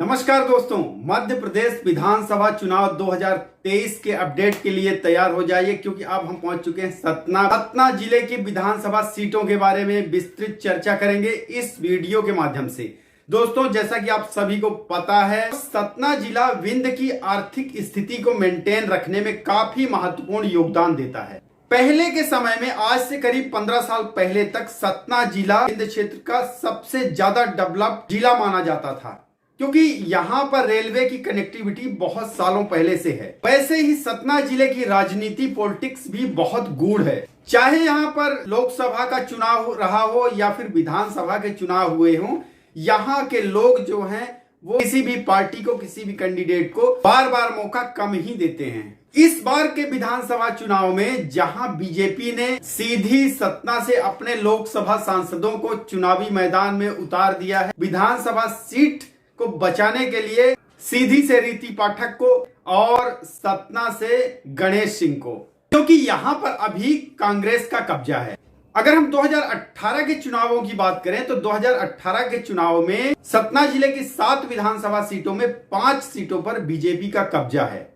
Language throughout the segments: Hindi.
नमस्कार दोस्तों, मध्य प्रदेश विधानसभा चुनाव 2023 के अपडेट के लिए तैयार हो जाइए क्योंकि अब हम पहुंच चुके हैं सतना जिले की विधानसभा सीटों के बारे में विस्तृत चर्चा करेंगे इस वीडियो के माध्यम से। दोस्तों, जैसा कि आप सभी को पता है, सतना जिला विंध्य की आर्थिक स्थिति को मेंटेन रखने में काफी महत्वपूर्ण योगदान देता है। पहले के समय में, आज से करीब 15 साल पहले तक सतना जिला विंध्य क्षेत्र का सबसे ज्यादा डेवलप्ड जिला माना जाता था क्योंकि यहाँ पर रेलवे की कनेक्टिविटी बहुत सालों पहले से है। वैसे ही सतना जिले की राजनीति पॉलिटिक्स भी बहुत गूढ़ है। चाहे यहाँ पर लोकसभा का चुनाव रहा हो या फिर विधानसभा के चुनाव हुए हों, यहाँ के लोग जो हैं वो किसी भी पार्टी को, किसी भी कैंडिडेट को बार बार मौका कम ही देते हैं। इस बार के विधानसभा चुनाव में जहां बीजेपी ने सीधी सतना से अपने लोकसभा सांसदों को चुनावी मैदान में उतार दिया है, विधानसभा सीट को बचाने के लिए सीधी से रीति पाठक को और सतना से गणेश सिंह को, क्योंकि यहां पर अभी कांग्रेस का कब्जा है। अगर हम 2018 के चुनावों की बात करें तो 2018 के चुनाव में सतना जिले की 7 विधानसभा सीटों में 5 सीटों पर बीजेपी का कब्जा है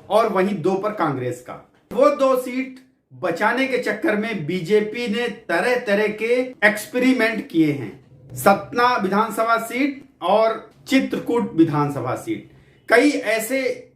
और वहीं 2 पर कांग्रेस का। वो 2 सीट बचाने के चक्कर में बीजेपी ने तरह तरह के एक्सपेरिमेंट किए हैं। सतना विधानसभा सीट और चित्रकूट विधानसभा सीट, कई ऐसे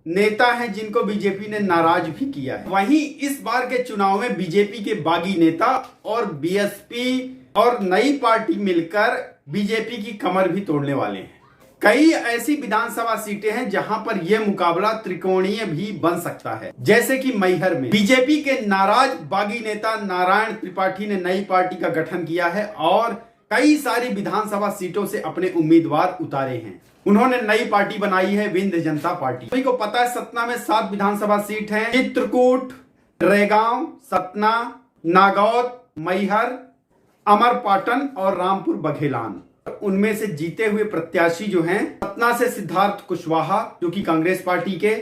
नेता हैं जिनको बीजेपी ने नाराज भी किया है। वहीं इस बार के चुनाव में बीजेपी के बागी नेता और बीएसपी और नई पार्टी मिलकर बीजेपी की कमर भी तोड़ने वाले हैं। कई ऐसी विधानसभा सीटें हैं जहां पर यह मुकाबला त्रिकोणीय भी बन सकता है, जैसे कि मैहर में बीजेपी के नाराज बागी नेता नारायण त्रिपाठी ने नई पार्टी का गठन किया है और कई सारी विधानसभा सीटों से अपने उम्मीदवार उतारे हैं। उन्होंने नई पार्टी बनाई है विंध्य जनता पार्टी। सभी को पता है सतना में 7 विधानसभा सीट हैं। चित्रकूट, रेगांव, सतना, नागौद, मैहर, अमरपाटन और रामपुर बघेलान। उनमें से जीते हुए प्रत्याशी जो हैं, सतना से सिद्धार्थ कुशवाहा जो कि कांग्रेस पार्टी के,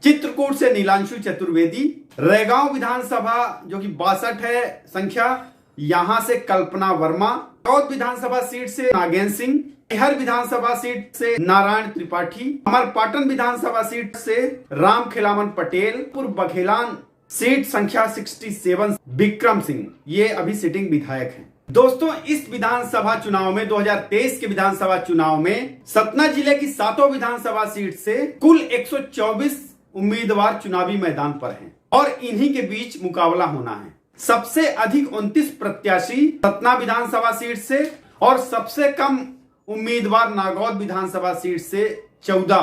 चित्रकूट से नीलांशु चतुर्वेदी, रेगांव विधानसभा जो कि 62 है संख्या, यहां से कल्पना वर्मा, नागौद विधानसभा सीट से नागेंद्र सिंह, मैहर विधानसभा सीट से नारायण त्रिपाठी, अमरपाटन विधानसभा सीट से राम खिलावन पटेल, बघेलान सीट संख्या 67 विक्रम सिंह, ये अभी सिटिंग विधायक हैं। दोस्तों, इस विधानसभा चुनाव में 2023 के विधानसभा चुनाव में सतना जिले की 7 विधानसभा सीट से कुल 124 उम्मीदवार चुनावी मैदान पर हैं और इन्हीं के बीच मुकाबला होना है। सबसे अधिक 29 प्रत्याशी सतना विधानसभा सीट से और सबसे कम उम्मीदवार नागौद विधानसभा सीट से 14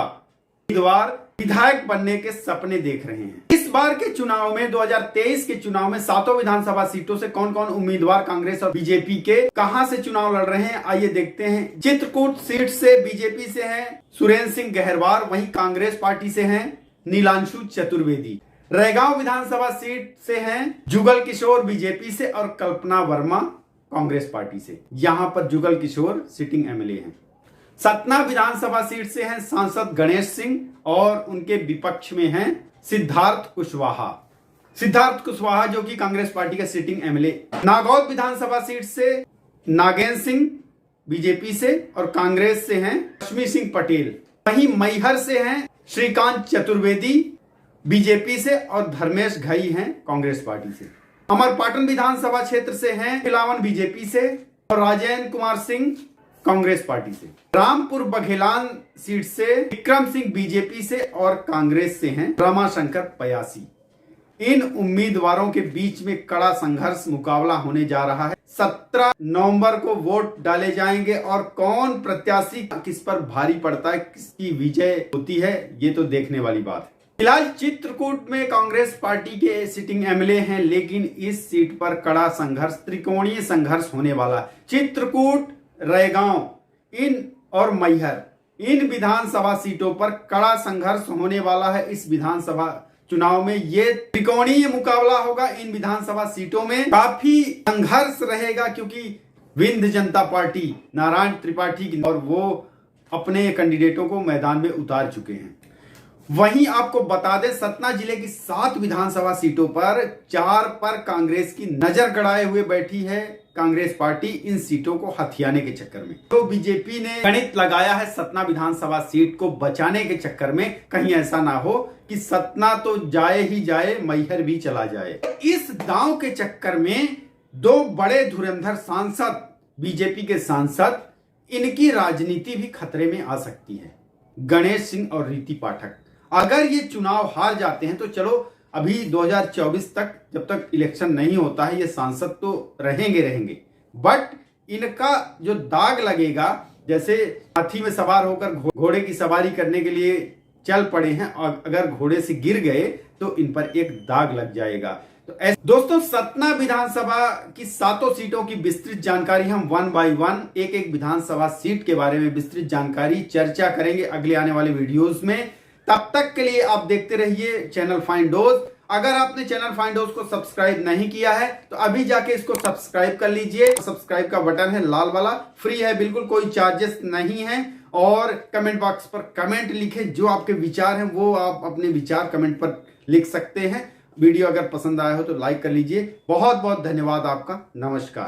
उम्मीदवार विधायक बनने के सपने देख रहे हैं। इस बार के चुनाव में 2023 के चुनाव में 7 विधानसभा सीटों से कौन कौन उम्मीदवार कांग्रेस और बीजेपी के कहां से चुनाव लड़ रहे हैं, आइए देखते हैं। चित्रकूट सीट से बीजेपी से हैं सुरेंद्र सिंह गहरवार, वहीं कांग्रेस पार्टी से हैं नीलांशु चतुर्वेदी। रेगांव विधानसभा सीट से हैं जुगल किशोर बीजेपी से और कल्पना वर्मा कांग्रेस पार्टी से। यहां पर जुगल किशोर सिटिंग एमएलए हैं। सतना विधानसभा सीट से हैं सांसद गणेश सिंह और उनके विपक्ष में हैं सिद्धार्थ कुशवाहा जो कि कांग्रेस पार्टी का सिटिंग एमएलए। नागौद विधानसभा सीट से नागेंद्र सिंह बीजेपी से और कांग्रेस से हैं लक्ष्मी सिंह पटेल। वहीं मैहर से हैं श्रीकांत चतुर्वेदी बीजेपी से और धर्मेश घई हैं कांग्रेस पार्टी से। अमरपाटन विधानसभा क्षेत्र से हैं खिलावन बीजेपी से और राजेंद्र कुमार सिंह कांग्रेस पार्टी से। रामपुर बघेलान सीट से विक्रम सिंह बीजेपी से और कांग्रेस से हैं रमाशंकर पयासी। इन उम्मीदवारों के बीच में कड़ा संघर्ष मुकाबला होने जा रहा है। 17 नवंबर को वोट डाले जाएंगे और कौन प्रत्याशी किस पर भारी पड़ता है, किसकी विजय होती है, ये तो देखने वाली बात है। फिलहाल चित्रकूट में कांग्रेस पार्टी के सिटिंग एमएलए हैं, लेकिन इस सीट पर कड़ा संघर्ष, त्रिकोणीय संघर्ष होने वाला। चित्रकूट, रेगांव और मैहर, इन विधानसभा सीटों पर कड़ा संघर्ष होने वाला है। इस विधानसभा चुनाव में ये त्रिकोणीय मुकाबला होगा। इन विधानसभा सीटों में काफी संघर्ष रहेगा क्योंकि विंध्य जनता पार्टी नारायण त्रिपाठी और वो अपने कैंडिडेटों को मैदान में उतार चुके हैं। वहीं आपको बता दें, सतना जिले की 7 विधानसभा सीटों पर 4 पर कांग्रेस की नजर गड़ाए हुए बैठी है कांग्रेस पार्टी इन सीटों को हथियाने के चक्कर में। तो बीजेपी ने गणित लगाया है सतना विधानसभा सीट को बचाने के चक्कर में, कहीं ऐसा ना हो कि सतना तो जाए ही जाए, मैहर भी चला जाए। इस दांव के चक्कर में दो बड़े धुरंधर सांसद, बीजेपी के सांसद, इनकी राजनीति भी खतरे में आ सकती है। गणेश सिंह और रीति पाठक अगर ये चुनाव हार जाते हैं तो चलो अभी 2024 तक, जब तक इलेक्शन नहीं होता है, ये सांसद तो रहेंगे, बट इनका जो दाग लगेगा, जैसे हाथी में सवार होकर घोड़े की सवारी करने के लिए चल पड़े हैं और अगर घोड़े से गिर गए तो इन पर एक दाग लग जाएगा। तो दोस्तों, सतना विधानसभा की 7 सीटों की विस्तृत जानकारी हम 1 बाय 1 एक विधानसभा सीट के बारे में विस्तृत जानकारी चर्चा करेंगे अगले आने वाले वीडियोस में। तब तक के लिए आप देखते रहिए चैनल फाइंडोज। अगर आपने चैनल फाइंडोज को सब्सक्राइब नहीं किया है तो अभी जाके इसको सब्सक्राइब कर लीजिए। सब्सक्राइब का बटन है लाल वाला, फ्री है, बिल्कुल कोई चार्जेस नहीं है। और कमेंट बॉक्स पर कमेंट लिखें, जो आपके विचार हैं वो आप अपने विचार कमेंट पर लिख सकते हैं। वीडियो अगर पसंद आया हो तो लाइक कर लीजिए। बहुत बहुत धन्यवाद आपका। नमस्कार।